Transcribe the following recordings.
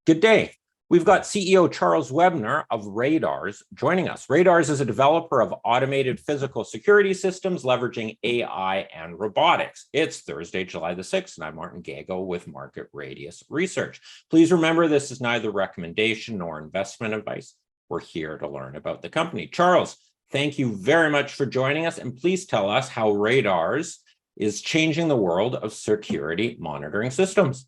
Good day. We've got CEO Charles Webner of RDARS joining us. RDARS is a developer of automated physical security systems leveraging AI and robotics. It's Thursday, July the 6th, and I'm Martin Gago with Market Radius Research. Please remember, this is neither recommendation nor investment advice. We're here to learn about the company. Charles, thank you very much for joining us, and please tell us how RDARS is changing the world of security monitoring systems.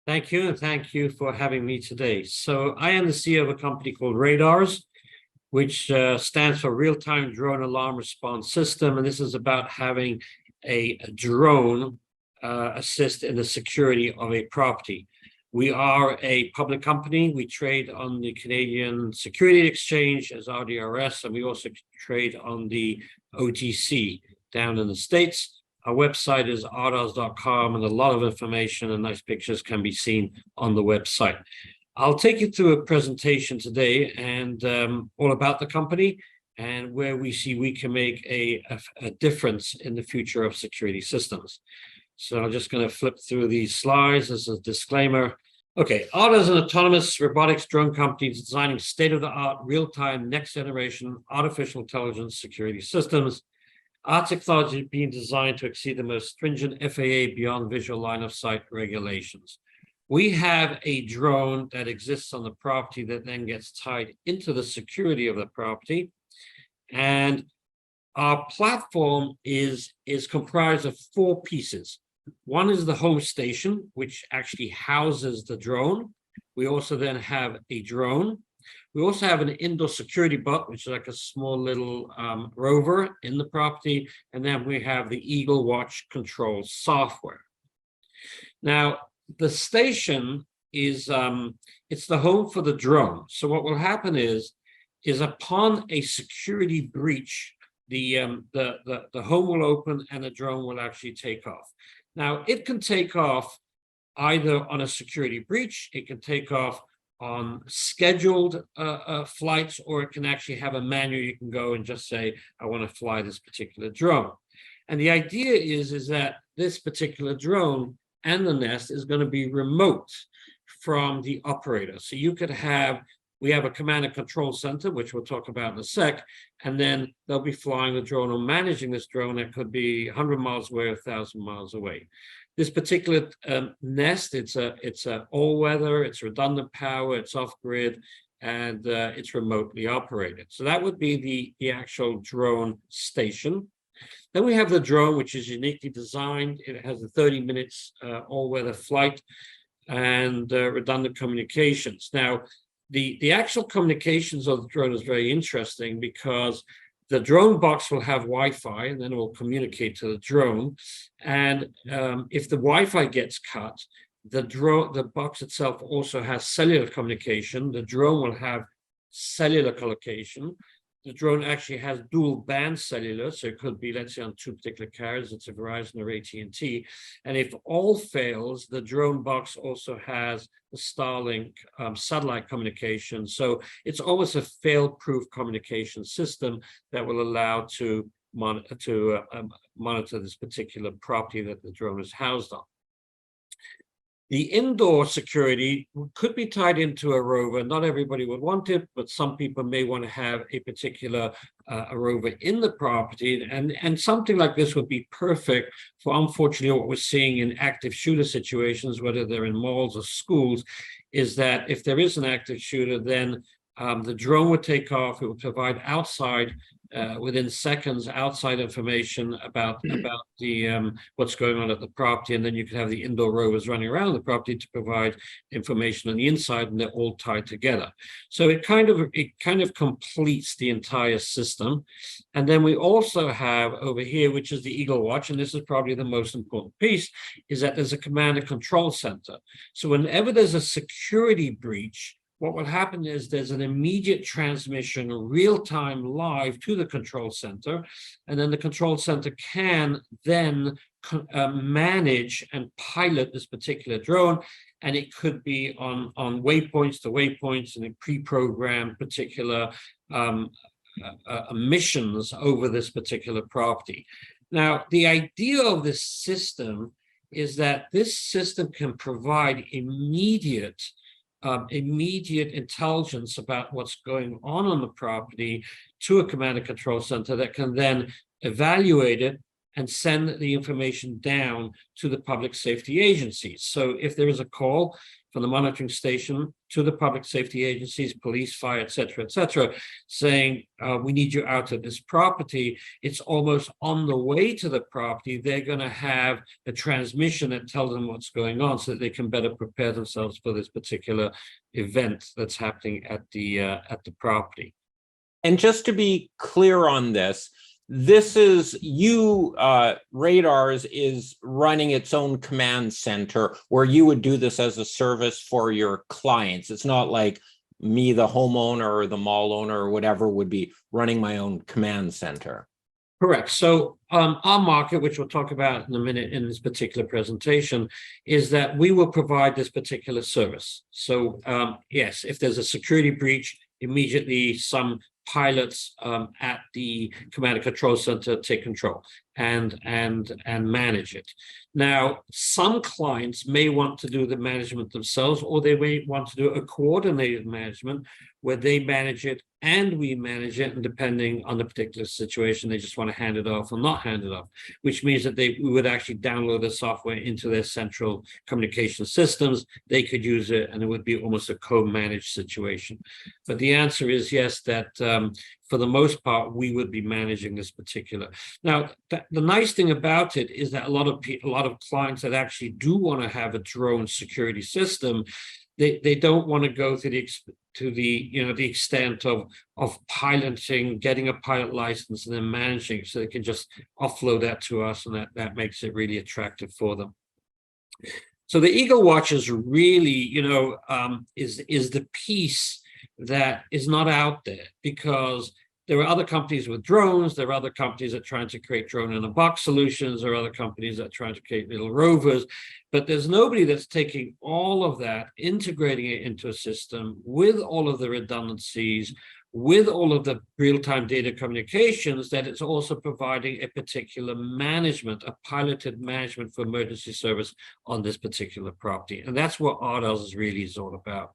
Thank you, and thank you for having me today. So I am the CEO of a company called RDARS, which stands for Real-Time Drone Alarm Response System, and this is about having a drone assist in the security of a property. We are a public company. We trade on the Canadian Security Exchange as RDRS, and we also trade on the OTC down in the States. Our website is rdars.com, and a lot of information and nice pictures can be seen on the website. I'll take you through a presentation today and all about the company and where we see we can make a difference in the future of security systems. So I'm just going to flip through these slides as a disclaimer. Okay, RDARS is an autonomous robotics drone company designing state-of-the-art, real-time, next-generation artificial intelligence security systems. Our technology is being designed to exceed the most stringent FAA beyond visual line of sight regulations. We have a drone that exists on the property that then gets tied into the security of the property. And our platform is comprised of four pieces. One is the home station, which actually houses the drone. We also then have a drone. We also have an indoor security bot, which is like a small little rover in the property. And then we have the Eagle Watch control software. Now, the station is, it's the home for the drone. So what will happen is upon a security breach, the home will open and the drone will actually take off. Now, it can take off either on a security breach, it can take off on scheduled flights, or it can actually have a manual. You can go and just say, I want to fly this particular drone. And the idea is that this particular drone and the nest is going to be remote from the operator. So you could have, we have a command and control center, which we'll talk about in a sec, and then they'll be flying the drone or managing this drone that could be 100 miles away, 1,000 miles away. This particular nest, it's a all-weather, it's redundant power, it's off-grid, and it's remotely operated. So that would be the actual drone station. Then we have the drone, which is uniquely designed. It has a 30 minutes all-weather flight and redundant communications. Now, the actual communications of the drone is very interesting because the drone box will have Wi-Fi, and then it will communicate to the drone. And if the Wi-Fi gets cut, the box itself also has cellular communication. The drone will have cellular collocation. The drone actually has dual band cellular, so it could be, let's say, on two particular carriers, it's a Verizon or AT&T. And if all fails, the drone box also has the Starlink satellite communication. So it's almost a fail-proof communication system that will allow to monitor this particular property that the drone is housed on. The indoor security could be tied into a rover. Not everybody would want it, but some people may want to have a particular a rover in the property. And something like this would be perfect for, unfortunately, what we're seeing in active shooter situations, whether they're in malls or schools, is that if there is an active shooter, then the drone would take off. It would provide outside, within seconds, outside information about the what's going on at the property, and then you could have the indoor rovers running around the property to provide information on the inside, and they're all tied together. So it kind of completes the entire system. And then we also have over here, which is the Eagle Watch, and this is probably the most important piece, is that there's a command and control center. So whenever there's a security breach, what will happen is there's an immediate transmission, real-time live to the control center, and then the control center can then manage and pilot this particular drone, and it could be on waypoints to waypoints and in pre-programmed particular missions over this particular property. Now, the idea of this system is that this system can provide immediate immediate intelligence about what's going on the property to a command and control center that can then evaluate it and send the information down to the public safety agencies. So if there is a call from the monitoring station to the public safety agencies, police, fire, et cetera, saying, we need you out of this property, it's almost on the way to the property. They're going to have a transmission that tells them what's going on so that they can better prepare themselves for this particular event that's happening at the property. And just to be clear on this, this is RDARS is running its own command center where you would do this as a service for your clients. It's not like me, the homeowner or the mall owner or whatever, would be running my own command center. Correct. So our market, which we'll talk about in a minute in this particular presentation, is that we will provide this particular service. So yes, if there's a security breach, immediately some pilots at the command and control center take control and manage it. Now, some clients may want to do the management themselves, or they may want to do a coordinated management where they manage it and we manage it, and depending on the particular situation, they just want to hand it off or not hand it off, which means that we would actually download the software into their central communication systems. They could use it, and it would be almost a co-managed situation. But the answer is yes, that for the most part, we would be managing this particular. Now, the nice thing about it is that a lot of clients that actually do want to have a drone security system, they don't want to go to the extent of piloting, getting a pilot license, and then managing, so they can just offload that to us, and that makes it really attractive for them. So the Eagle Watch is really, is the piece that is not out there, because there are other companies with drones, there are other companies that are trying to create drone-in-a-box solutions, there are other companies that are trying to create little rovers, but there's nobody that's taking all of that, integrating it into a system with all of the redundancies, with all of the real-time data communications, that it's also providing a particular management, a piloted management for emergency service on this particular property. And that's what RDARS really is all about.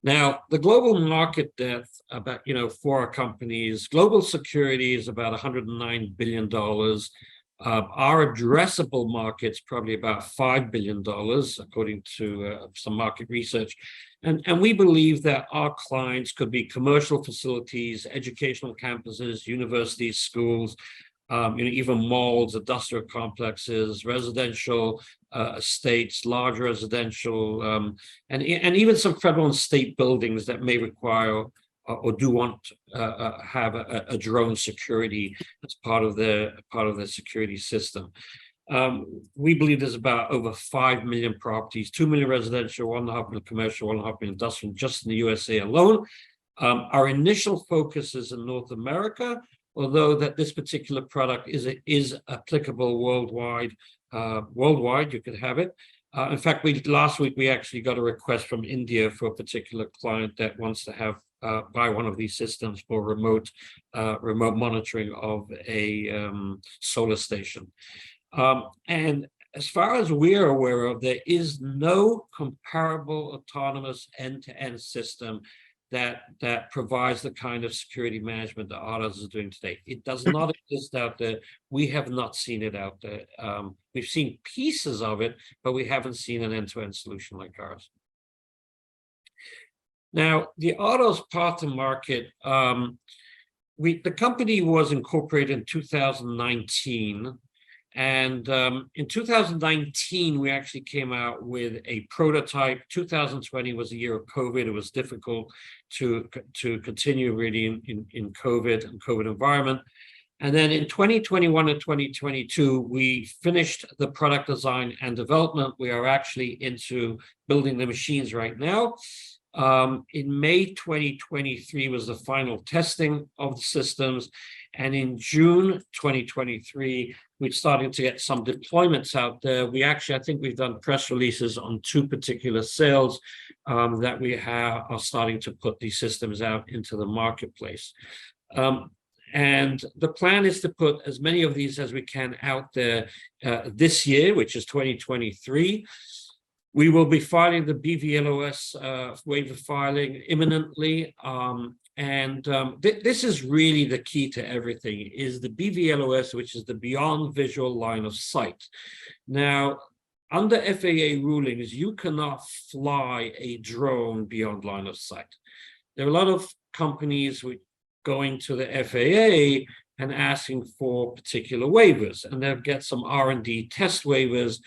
Now, the global market depth about, for our companies, global security is about $109 billion. Our addressable market's probably about $5 billion, according to some market research. And we believe that our clients could be commercial facilities, educational campuses, universities, schools, even malls, industrial complexes, residential estates, large residential, and even some federal and state buildings that may require or do want to have a drone security as part of the security system. We believe there's about over 5 million properties, 2 million residential, 1.5 million commercial, 1.5 million industrial, just in the USA alone. Our initial focus is in North America, although that this particular product is applicable worldwide. You could have it. In fact, last week we actually got a request from India for a particular client that wants to have buy one of these systems for remote monitoring of a solar station. And as far as we're aware of, there is no comparable autonomous end-to-end system that provides the kind of security management that RDARS is doing today. It does not exist out there. We have not seen it out there. We've seen pieces of it, but we haven't seen an end-to-end solution like ours. Now, the RDARS path to market, the company was incorporated in 2019. And in 2019, we actually came out with a prototype. 2020 was a year of COVID. It was difficult to continue really in COVID and COVID environment. And then in 2021 and 2022, we finished the product design and development. We are actually into building the machines right now. In May 2023 was the final testing of the systems. And in June 2023, we're starting to get some deployments out there. I think we've done press releases on 2 particular sales that we are starting to put these systems out into the marketplace. And the plan is to put as many of these as we can out there this year, which is 2023. We will be filing the BVLOS waiver filing imminently. This is really the key to everything, is the BVLOS, which is the beyond visual line of sight. Now, under FAA rulings, you cannot fly a drone beyond line of sight. There are a lot of companies going to the FAA and asking for particular waivers, and they'll get some R&D test waivers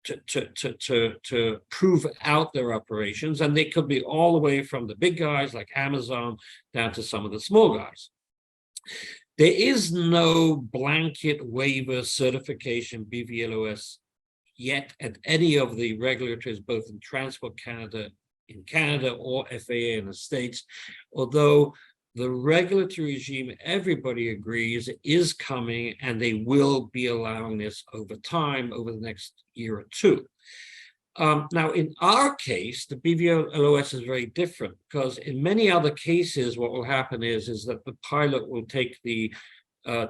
to prove out their operations, and they could be all the way from the big guys like Amazon down to some of the small guys. There is no blanket waiver certification BVLOS yet at any of the regulators, both in Transport Canada, in Canada, or FAA in the States, although the regulatory regime, everybody agrees, is coming, and they will be allowing this over time, over the next year or two. Now, in our case, the BVLOS is very different, because in many other cases, what will happen is that the pilot will take the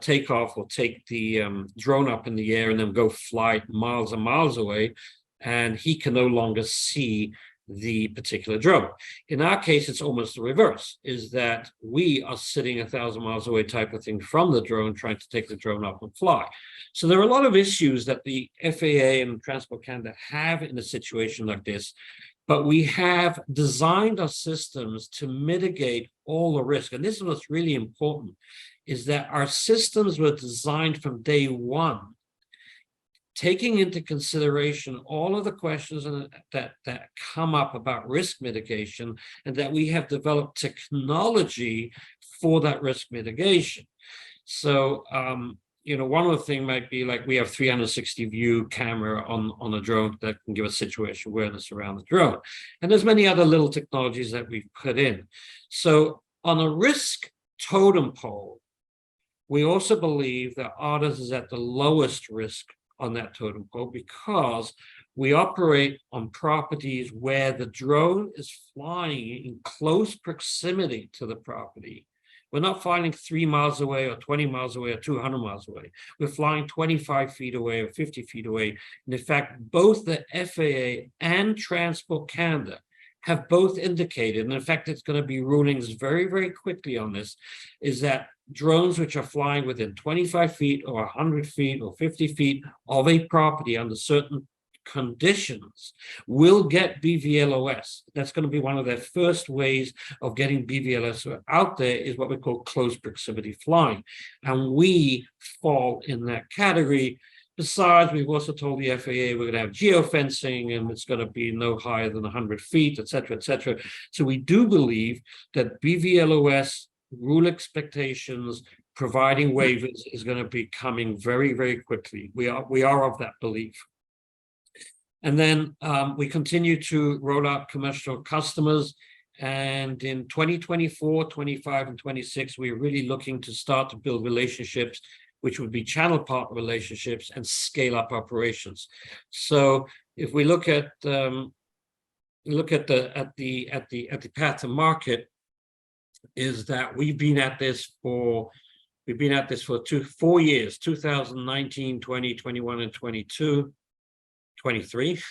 takeoff, or take the drone up in the air and then go fly miles and miles away, and he can no longer see the particular drone. In our case, it's almost the reverse, is that we are sitting 1,000 miles away type of thing from the drone, trying to take the drone up and fly. So there are a lot of issues that the FAA and Transport Canada have in a situation like this, but we have designed our systems to mitigate all the risk. And this is what's really important, is that our systems were designed from day one, taking into consideration all of the questions that come up about risk mitigation, and that we have developed technology for that risk mitigation. So, one of the things might be like we have 360 view camera on a drone that can give us situation awareness around the drone. And there's many other little technologies that we've put in. So on a risk totem pole, we also believe that RDARS is at the lowest risk on that totem pole, because we operate on properties where the drone is flying in close proximity to the property. We're not flying 3 miles away or 20 miles away or 200 miles away. We're flying 25 feet away or 50 feet away. And in fact, both the FAA and Transport Canada have both indicated, and in fact, it's going to be rulings very, very quickly on this, is that drones which are flying within 25 feet or 100 feet or 50 feet of a property under certain conditions will get BVLOS. That's going to be one of their first ways of getting BVLOS out there, is what we call close proximity flying. And we fall in that category. Besides, we've also told the FAA we're going to have geofencing, and it's going to be no higher than 100 feet, et cetera, et cetera. So we do believe that BVLOS rule expectations, providing waivers, is going to be coming very, very quickly. We are of that belief. And then we continue to roll out commercial customers. And in 2024, 25, and 26, we're really looking to start to build relationships, which would be channel partner relationships, and scale up operations. So if we look at the path to market, is that we've been at this for 4 years, 2019, 20, 21, and 22, 23.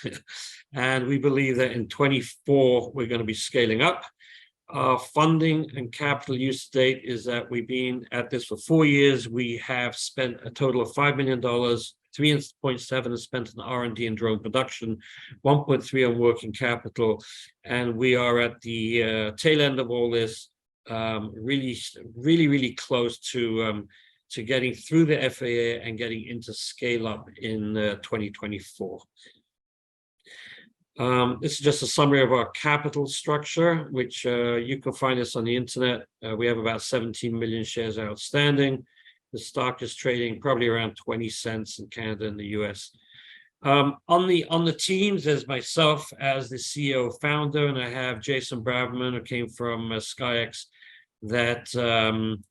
And we believe that in 24, we're going to be scaling up. Our funding and capital use to date is that we've been at this for 4 years. We have spent a total of $5 million, 3.7 is spent on R&D and drone production, 1.3 on working capital. And we are at the tail end of all this, really close to getting through the FAA and getting into scale up in 2024. This is just a summary of our capital structure, which you can find us on the internet. We have about 17 million shares outstanding. The stock is trading probably around 20 cents in Canada and the US. On the teams, there's myself as the CEO founder, and I have Jason Braverman, who came from SkyX, that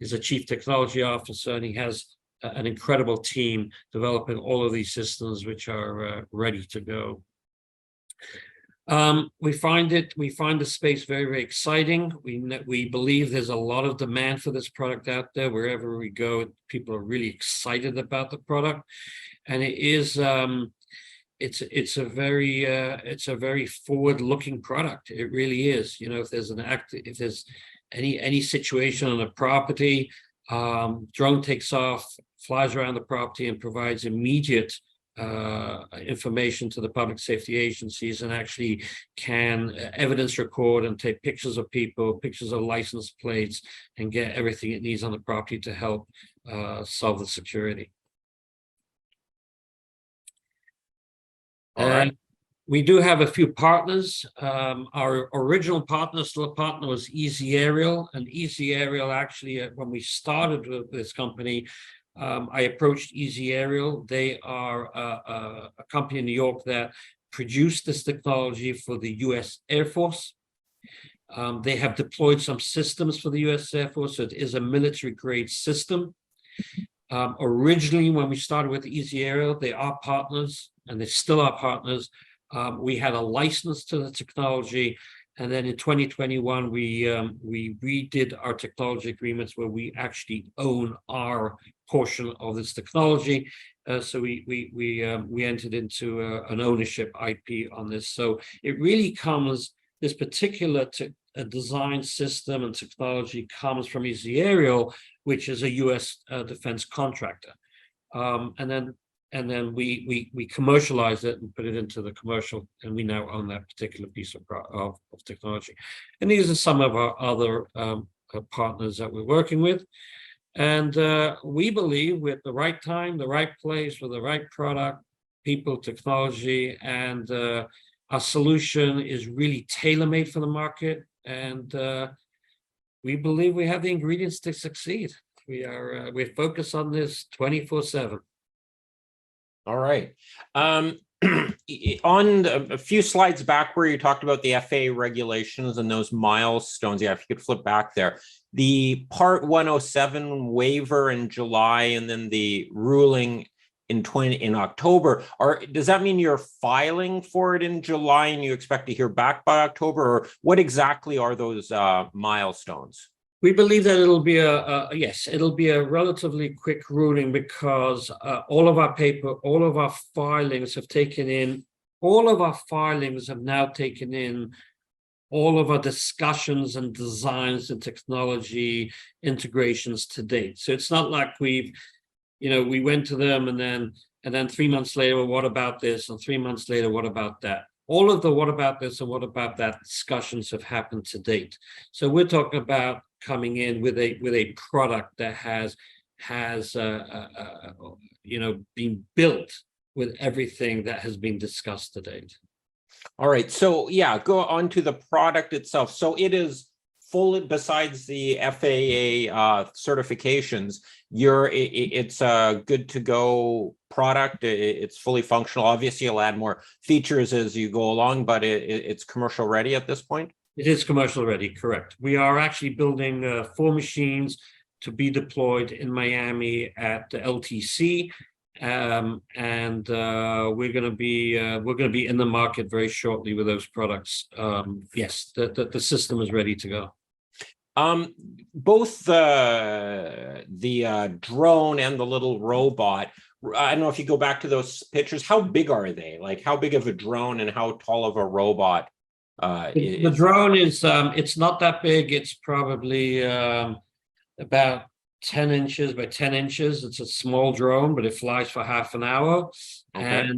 is a chief technology officer, and he has an incredible team developing all of these systems, which are ready to go. We find the space very, very exciting. We believe there's a lot of demand for this product out there. Wherever we go, people are really excited about the product, and it it's a very forward-looking product. It really is. You know, if there's any situation on a property, drone takes off, flies around the property, and provides immediate information to the public safety agencies, and actually can evidence record and take pictures of people, pictures of license plates, and get everything it needs on the property to help solve the security. All right. We do have a few partners. Our original partner, still a partner, was Easy Aerial. And Easy Aerial, actually, when we started with this company, I approached Easy Aerial. They are a company in New York that produced this technology for the US Air Force. They have deployed some systems for the US Air Force, so it is a military-grade system. Originally, when we started with Easy Aerial, they are partners, and they still are partners. We had a license to the technology, and then in 2021, we redid our technology agreements where we actually own our portion of this technology. So we entered into an ownership IP on this. So it really comes, this particular design system and technology comes from Easy Aerial, which is a U.S. defense contractor. And then we commercialize it and put it into the commercial, and we now own that particular piece of technology. And these are some of our other partners that we're working with. And we believe with the right time, the right place, with the right product, people, technology, and our solution is really tailor-made for the market. And we believe we have the ingredients to succeed. We're focused on this 24/7. All right. On a few slides back where you talked about the FAA regulations and those milestones, yeah, if you could flip back there. The Part 107 waiver in July and then the ruling in October, does that mean you're filing for it in July and you expect to hear back by October, or what exactly are those milestones? We believe that it'll be it'll be a relatively quick ruling, because all of our filings have now taken in all of our discussions and designs and technology integrations to date. So it's not like we went to them and then 3 months later, well, what about this? And 3 months later, what about that? All of the what about this and what about that discussions have happened to date. So we're talking about coming in with a product that has been built with everything that has been discussed to date. All right, so yeah, go on to the product itself. So it is fully, besides the FAA certifications, it's a good to go product. It's fully functional. Obviously, you'll add more features as you go along, but it's commercial ready at this point. It is commercial ready, correct. We are actually building 4 machines to be deployed in Miami at the LTC, and we're going to be in the market very shortly with those products. Yes, the system is ready to go. Both the drone and the little robot, I don't know if you go back to those pictures, how big are they? Like, how big of a drone and how tall of a robot? The drone is it's not that big. It's probably about 10 inches by 10 inches. It's a small drone, but it flies for half an hour. Okay.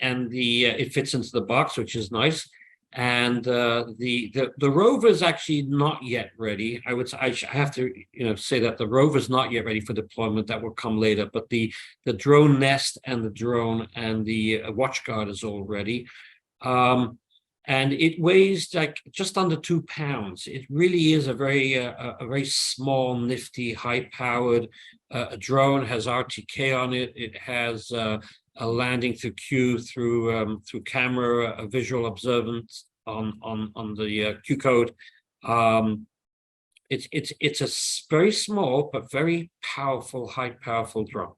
And it fits into the box, which is nice. And the rover is actually not yet ready. I have to say that the rover is not yet ready for deployment. That will come later. But the drone nest and the drone and the watchguard is all ready. And it weighs like just under 2 pounds. It really is a very small, nifty, high-powered drone. Has RTK on it. It has a landing through Q through camera, a visual observance on the Q code. It's a very small but very powerful, high-powerful drone.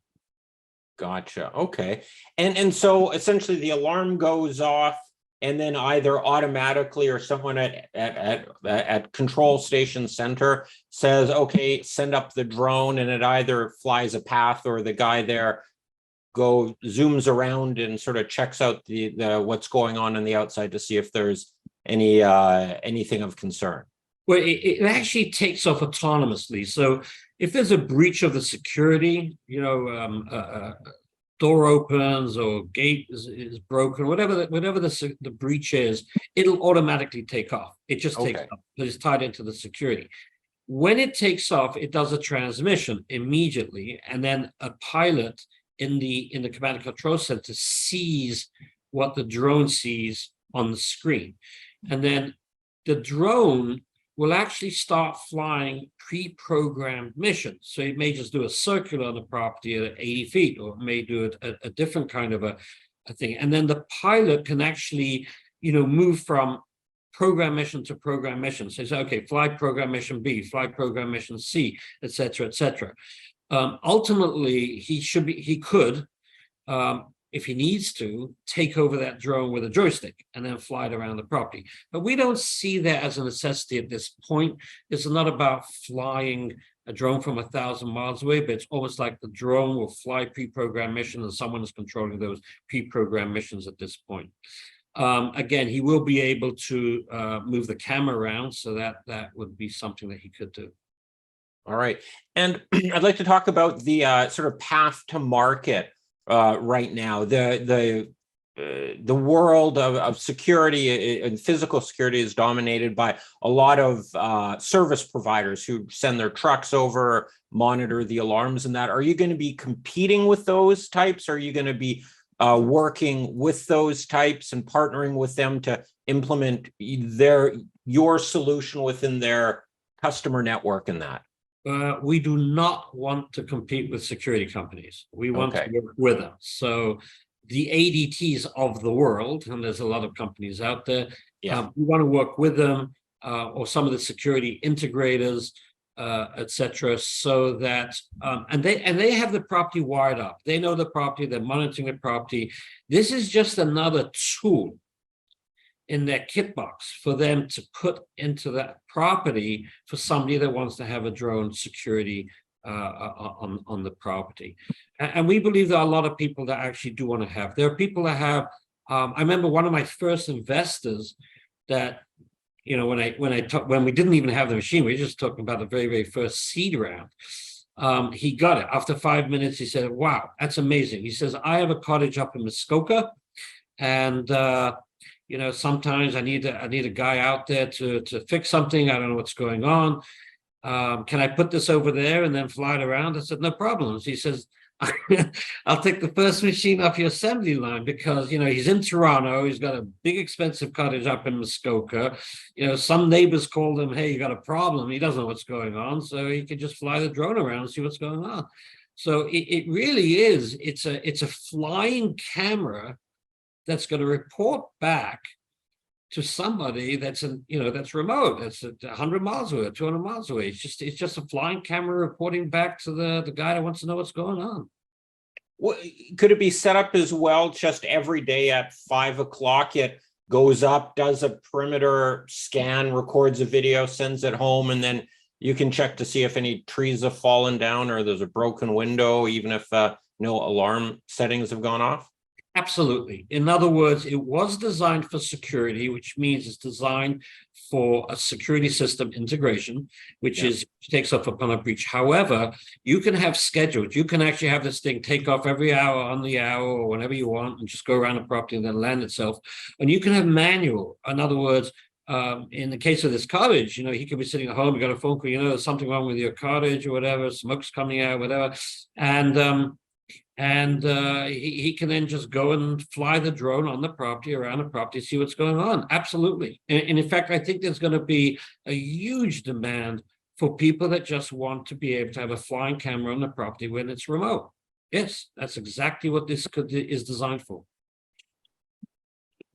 Gotcha. Okay, and so essentially the alarm goes off, and then either automatically or someone at control station center says, okay, send up the drone, and it either flies a path or the guy there zooms around and sort of checks out the what's going on the outside to see if there's anything of concern? Well, it actually takes off autonomously. So if there's a breach of the security, door opens or gate is broken, whatever the breach is, it'll automatically take off. It just takes off because it's tied into the security. When it takes off, it does a transmission immediately, and then a pilot in the command and control center sees what the drone sees on the screen, and then the drone will actually start flying pre-programmed missions. So it may just do a circular on the property at 80 feet, or it may do a different kind of a thing. And then the pilot can actually, move from program mission to program mission. So say, okay, fly program mission B, fly program mission C, et cetera, et cetera. Ultimately, he could, if he needs to, take over that drone with a joystick and then fly it around the property. But we don't see that as a necessity at this point. It's not about flying a drone from 1,000 miles away, but it's almost like the drone will fly pre-programmed missions and someone is controlling those pre-programmed missions at this point. Again, he will be able to move the camera around, so that would be something that he could do. All right. And I'd like to talk about the sort of path to market right now. The world of security and physical security is dominated by a lot of service providers who send their trucks over, monitor the alarms and that. Are you going to be competing with those types? Are you going to be working with those types and partnering with them to implement your solution within their customer network and that? We do not want to compete with security companies. We want to work with them. So the ADTs of the world, and there's a lot of companies out there, we want to work with them or some of the security integrators, et cetera, so that, and they have the property wired up. They know the property, they're monitoring the property. This is just another tool in their kit box for them to put into that property for somebody that wants to have a drone security on the property. And we believe there are a lot of people that actually do want to have. There are people that have, I remember one of my first investors that, when we didn't even have the machine, we were just talking about the very, very first seed round. He got it. After 5 minutes, he said, wow, that's amazing. He says, I have a cottage up in Muskoka, and sometimes I need a guy out there to fix something. I don't know what's going on. Can I put this over there and then fly it around? I said, no problems. He says, I'll take the first machine off your assembly line because, he's in Toronto. He's got a big, expensive cottage up in Muskoka. Some neighbors called him, hey, you got a problem. He doesn't know what's going on. So he could just fly the drone around and see what's going on. So it really is. It's a flying camera that's going to report back to somebody that's that's remote, that's 100 miles away, 200 miles away. It's just a flying camera reporting back to the guy that wants to know what's going on. Well, could it be set up as well? Just every day at 5 o'clock, it goes up, does a perimeter scan, records a video, sends it home, and then you can check to see if any trees have fallen down or there's a broken window, even if no alarm settings have gone off? Absolutely. In other words, it was designed for security, which means it's designed for a security system integration, which takes off upon a breach. However, you can have scheduled. You can actually have this thing take off every hour on the hour or whenever you want and just go around the property and then land itself. And you can have manual. In other words, in the case of this cottage, he could be sitting at home, you got a phone call, there's something wrong with your cottage or whatever, smoke's coming out, whatever. And he can then just go and fly the drone on the property, around the property, see what's going on. Absolutely. And in fact, I think there's going to be a huge demand for people that just want to be able to have a flying camera on the property when it's remote. Yes, that's exactly what this is designed for.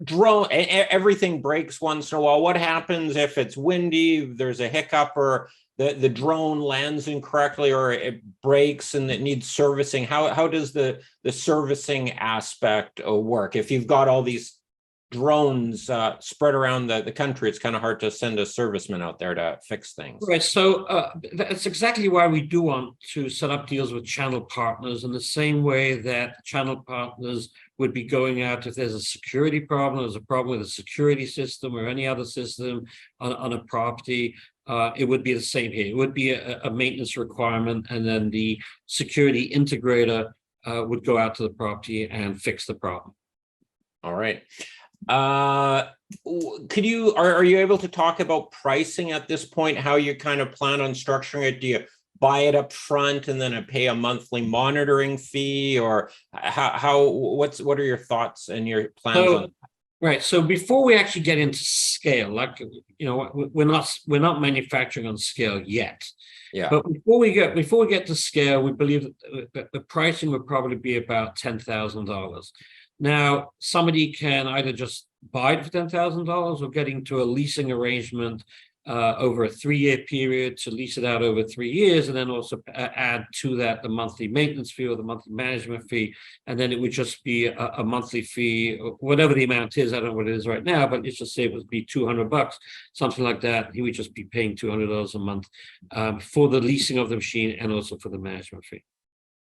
Drone, everything breaks once in a while. What happens if it's windy, there's a hiccup, or the drone lands incorrectly, or it breaks and it needs servicing? How does the servicing aspect work if you've got all these drones spread around the country, it's kind of hard to send a serviceman out there to fix things. Right. So that's exactly why we do want to set up deals with channel partners in the same way that channel partners would be going out if there's a security problem, there's a problem with a security system or any other system on a property. It would be the same here. It would be a maintenance requirement, and then the security integrator would go out to the property and fix the problem. All right. Could you, are you able to talk about pricing at this point, how you kind of plan on structuring it? Do you buy it up front and then pay a monthly monitoring fee, or what are your thoughts and your plans on that? Right. So before we actually get into scale, like, you know, we're not manufacturing on scale yet. Yeah. But before we get to scale, we believe that the pricing would probably be about $10,000. Now, somebody can either just buy it for $10,000 or get into a leasing arrangement over a 3-year period to lease it out over 3 years, and then also add to that the monthly maintenance fee or the monthly management fee, and then it would just be a monthly fee, whatever the amount is. I don't know what it is right now, but let's just say it would be $200, something like that. He would just be paying $200 a month for the leasing of the machine and also for the management fee.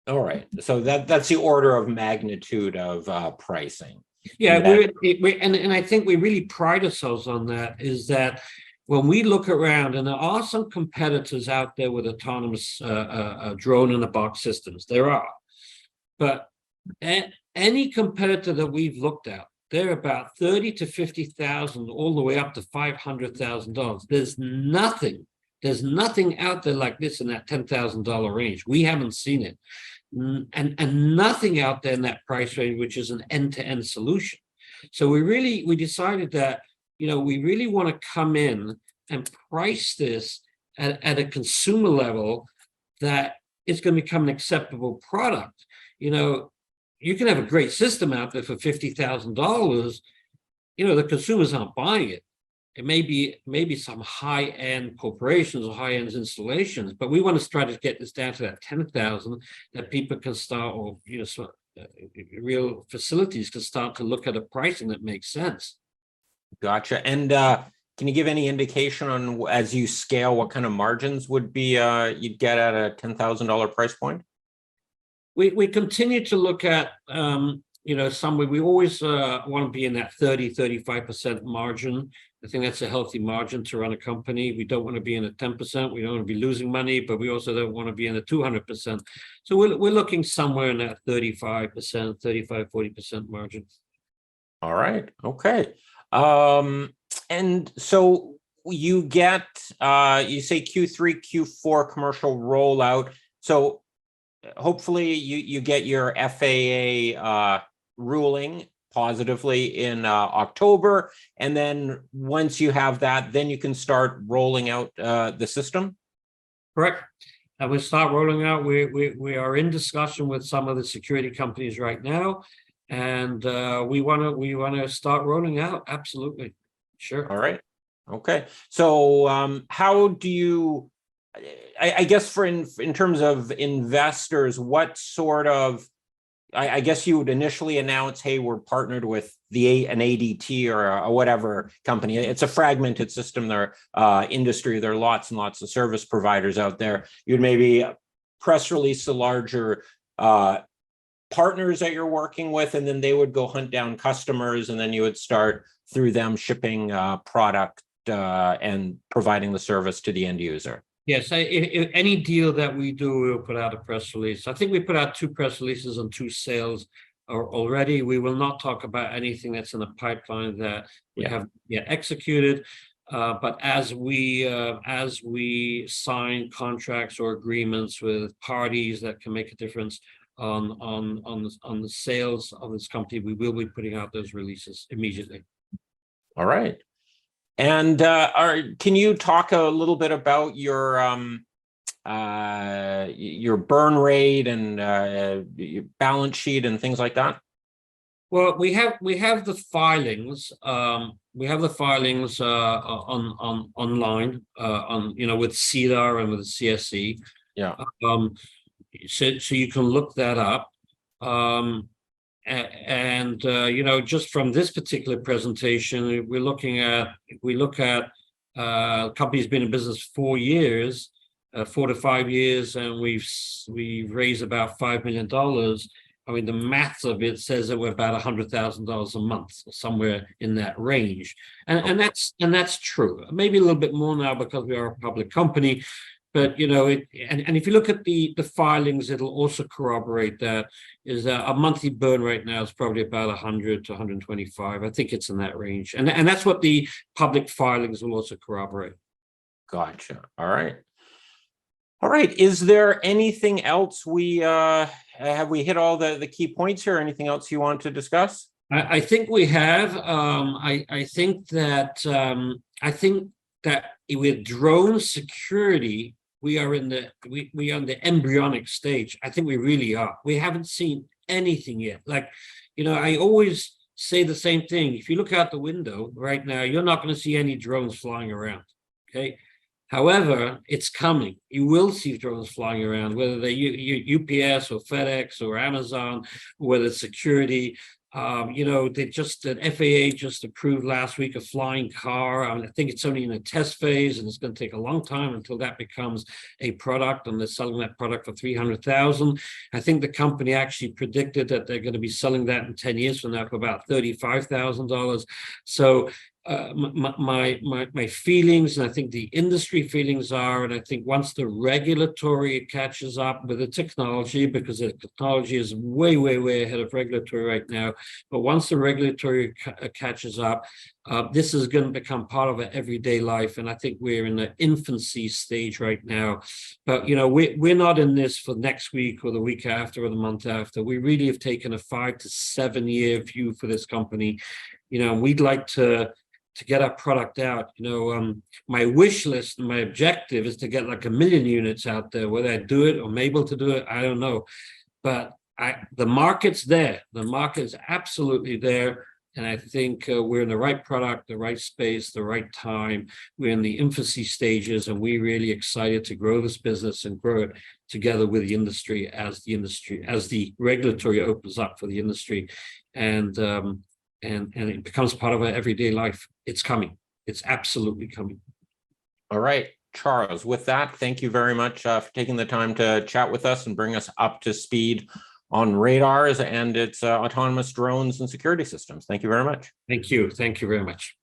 All right, so that's the order of magnitude of pricing. Yeah, and I think we really pride ourselves on that, is that when we look around, and there are some competitors out there with autonomous drone in a box systems, there are, but any competitor that we've looked at, they're about 30 to 50,000, all the way up to $500,000. There's nothing out there like this in that $10,000 range. We haven't seen it. And nothing out there in that price range, which is an end-to-end solution. So we decided that, you know, we really want to come in and price this at a consumer level that it's going to become an acceptable product. You know, you can have a great system out there for $50,000. You know, the consumers aren't buying it. It may be some high-end corporations or high-end installations, but we want to try to get this down to that 10,000 that people can start, or, you know, real facilities can start to look at a pricing that makes sense. Gotcha. And can you give any indication on, as you scale, what kind of margins would be you'd get at a $10,000 price point? We continue to look at you know, we always want to be in that 30-35% margin. I think that's a healthy margin to run a company. We don't want to be in at 10%. We don't want to be losing money, but we also don't want to be in the 200%. So we're looking somewhere in that 35-40% margin. All right. Okay. And so you get, you say Q3, Q4 commercial rollout. So hopefully you get your FAA ruling positively in October. And then once you have that, then you can start rolling out the system? Correct. And we start rolling out. We are in discussion with some of the security companies right now. And we want to start rolling out. Absolutely. Sure. All right. Okay. So how do you, I guess in terms of investors, what sort of, I guess you would initially announce, hey, we're partnered with an ADT or a whatever company. It's a fragmented system, their industry. There are lots and lots of service providers out there. You'd maybe press release the larger partners that you're working with, and then they would go hunt down customers, and then you would start through them shipping product and providing the service to the end user. Yes, if any deal that we do, we'll put out a press release. I think we put out 2 press releases on 2 sales already. We will not talk about anything that's in the pipeline that we haven't yet executed. But as we sign contracts or agreements with parties that can make a difference on the sales of this company, we will be putting out those releases immediately. All right. And can you talk a little bit about your burn rate and your balance sheet and things like that? Well, we have the filings. We have the filings online with CDAR and with the CSE. Yeah. So you can look that up. Just from this particular presentation, we look at company's been in business 4 years, 4 to 5 years, and we've raised about $5 million. I mean, the math of it says that we're about $100,000 a month, somewhere in that range, and that's true. Maybe a little bit more now because we are a public company, but and if you look at the filings, it'll also corroborate that. Is that our monthly burn right now is probably about 100 to 125. I think it's in that range, and that's what the public filings will also corroborate. Gotcha. All right. All right. Is there anything else have we hit all the key points here? Anything else you want to discuss? I think we have. I think that with drone security, we are in the embryonic stage. I think we really are. We haven't seen anything yet. Like, I always say the same thing. If you look out the window right now, you're not going to see any drones flying around. Okay. However, it's coming. You will see drones flying around, whether they're UPS or FedEx or Amazon, whether it's security. The FAA just approved last week a flying car. I think it's only in a test phase, and it's going to take a long time until that becomes a product, and they're selling that product for $300,000. I think the company actually predicted that they're going to be selling that in 10 years from now for about $35,000. So my feelings, and I think the industry feelings are, and I think once the regulatory catches up with the technology, because the technology is way, way, way ahead of regulatory right now, but once the regulatory catches up, this is going to become part of our everyday life. And I think we're in the infancy stage right now. But, we're not in this for next week or the week after or the month after. We really have taken a 5 to 7 year view for this company. We'd like to get our product out. My wish list and my objective is to get like 1 million units out there. Whether I do it or I'm able to do it, I don't know. But the market's there. The market is absolutely there. And I think we're in the right product, the right space, the right time. We're in the infancy stages, and we're really excited to grow this business and grow it together with the industry as the regulatory opens up for the industry. And it becomes part of our everyday life. It's coming. It's absolutely coming. All right, Charles, with that, thank you very much for taking the time to chat with us and bring us up to speed on RDARS and its autonomous drones and security systems. Thank you very much. Thank you. Thank you very much.